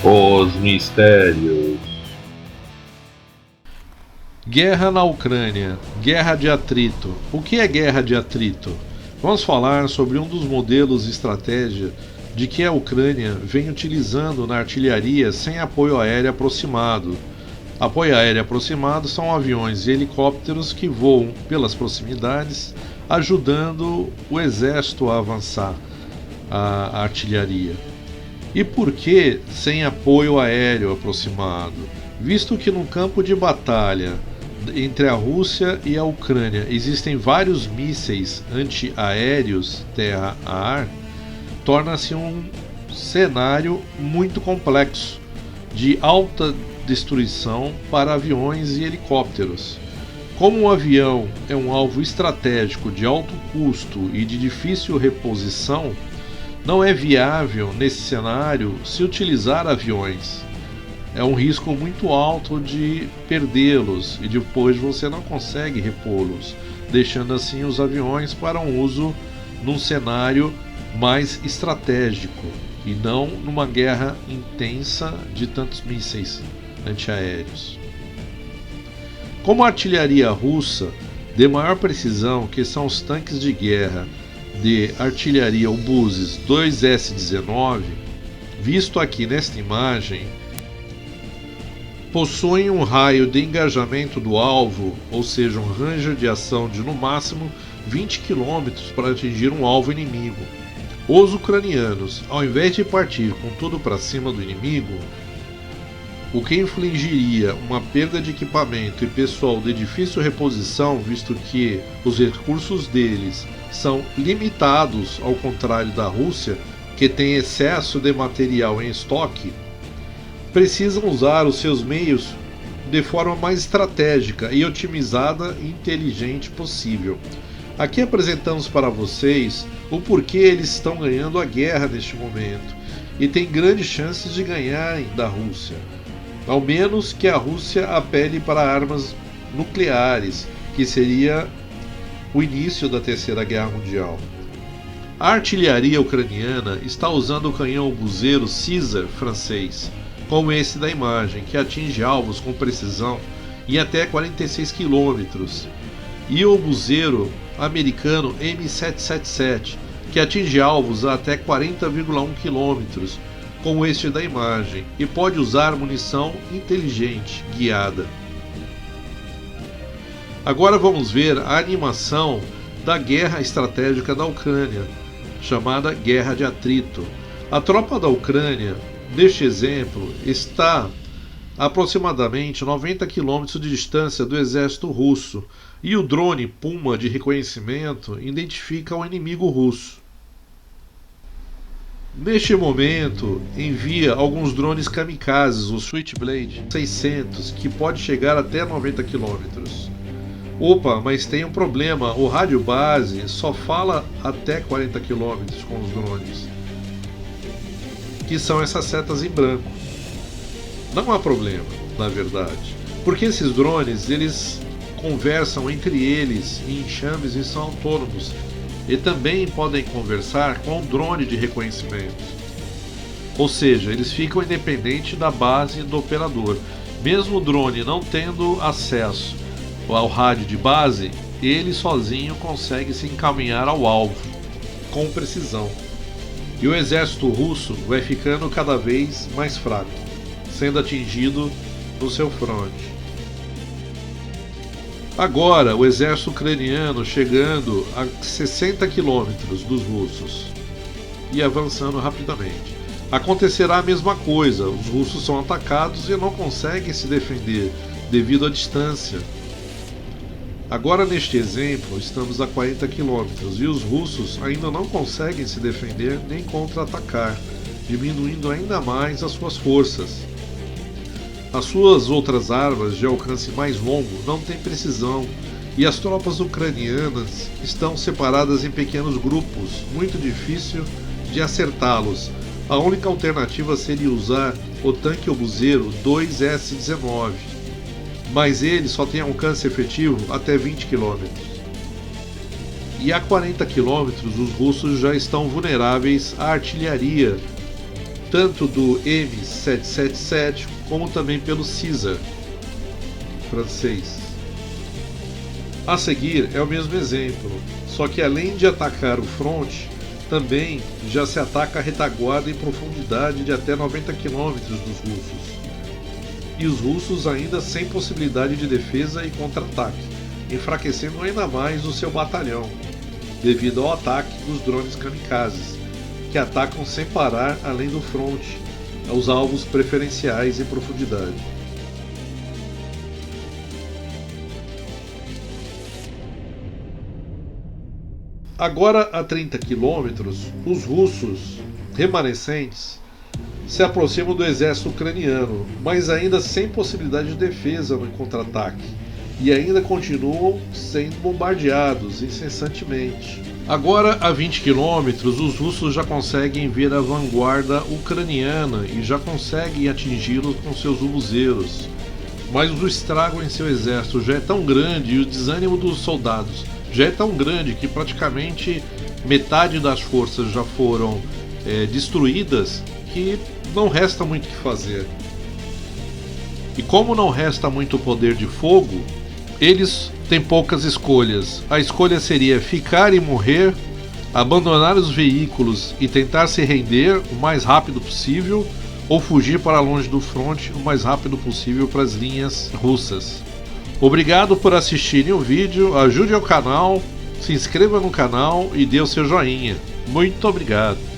Os mistérios. Guerra na Ucrânia. Guerra de atrito. O que é guerra de atrito? Vamos falar sobre um dos modelos de estratégia de que a Ucrânia vem utilizando na artilharia sem apoio aéreo aproximado. Apoio aéreo aproximado são aviões e helicópteros que voam pelas proximidades, ajudando o exército a avançar a artilharia. E por que sem apoio aéreo aproximado? Visto que no campo de batalha entre a Rússia e a Ucrânia existem vários mísseis antiaéreos terra-ar, torna-se um cenário muito complexo de alta destruição para aviões e helicópteros. Como um avião é um alvo estratégico de alto custo e de difícil reposição, não é viável nesse cenário se utilizar aviões. É um risco muito alto de perdê-los e depois você não consegue repô-los, deixando assim os aviões para um uso num cenário mais estratégico e não numa guerra intensa de tantos mísseis antiaéreos. Como a artilharia russa de maior precisão, que são os tanques de guerra de artilharia obuses 2S-19, visto aqui nesta imagem, possuem um raio de engajamento do alvo, ou seja, um ranger de ação de no máximo 20 km para atingir um alvo inimigo. Os ucranianos, ao invés de partir com tudo para cima do inimigo, o que infligiria uma perda de equipamento e pessoal de difícil reposição, visto que os recursos deles são limitados, ao contrário da Rússia, que tem excesso de material em estoque, precisam usar os seus meios de forma mais estratégica e otimizada e inteligente possível. Aqui apresentamos para vocês o porquê eles estão ganhando a guerra neste momento e têm grandes chances de ganharem da Rússia, ao menos que a Rússia apele para armas nucleares, que seria o início da Terceira Guerra Mundial. A artilharia ucraniana está usando o canhão obuseiro Caesar francês, como esse da imagem, que atinge alvos com precisão em até 46 km, e o obuseiro americano M777, que atinge alvos a até 40,1 km, como este da imagem, e pode usar munição inteligente, guiada. Agora vamos ver a animação da guerra estratégica da Ucrânia, chamada Guerra de Atrito. A tropa da Ucrânia, neste exemplo, está a aproximadamente 90 km de distância do exército russo, e o drone Puma de reconhecimento identifica o inimigo russo. Neste momento, envia alguns drones kamikazes, o Switchblade 600, que pode chegar até 90 km. Opa, mas tem um problema, o rádio base só fala até 40 km com os drones, que são essas setas em branco. Não há problema, na verdade, porque esses drones, eles conversam entre eles em enxames e são autônomos, e também podem conversar com o drone de reconhecimento. Ou seja, eles ficam independentes da base do operador. Mesmo o drone não tendo acesso ao rádio de base, ele sozinho consegue se encaminhar ao alvo com precisão. E o exército russo vai ficando cada vez mais fraco, sendo atingido no seu fronte. Agora, o exército ucraniano chegando a 60 km dos russos e avançando rapidamente. Acontecerá a mesma coisa, os russos são atacados e não conseguem se defender devido à distância. Agora, neste exemplo, estamos a 40 km e os russos ainda não conseguem se defender nem contra-atacar, diminuindo ainda mais as suas forças. As suas outras armas de alcance mais longo não têm precisão e as tropas ucranianas estão separadas em pequenos grupos, muito difícil de acertá-los. A única alternativa seria usar o tanque obuseiro 2S-19, mas ele só tem alcance efetivo até 20 km. E a 40 km os russos já estão vulneráveis à artilharia tanto do M777 como também pelo Caesar francês. A seguir é o mesmo exemplo, só que além de atacar o fronte, também já se ataca a retaguarda em profundidade de até 90 km dos russos. E os russos ainda sem possibilidade de defesa e contra-ataque, enfraquecendo ainda mais o seu batalhão, devido ao ataque dos drones kamikazes, que atacam sem parar além do fronte, aos alvos preferenciais em profundidade. Agora a 30 km, os russos remanescentes se aproximam do exército ucraniano, mas ainda sem possibilidade de defesa no contra-ataque, e ainda continuam sendo bombardeados incessantemente. Agora a 20 km, os russos já conseguem ver a vanguarda ucraniana e já conseguem atingi-los com seus ubuzeiros, mas o estrago em seu exército já é tão grande e o desânimo dos soldados já é tão grande que praticamente metade das forças já foram destruídas, que não resta muito o que fazer. E como não resta muito poder de fogo, eles têm poucas escolhas. A escolha seria ficar e morrer, abandonar os veículos e tentar se render o mais rápido possível, ou fugir para longe do fronte o mais rápido possível para as linhas russas. Obrigado por assistirem o vídeo, ajude o canal, se inscreva no canal e dê o seu joinha. Muito obrigado!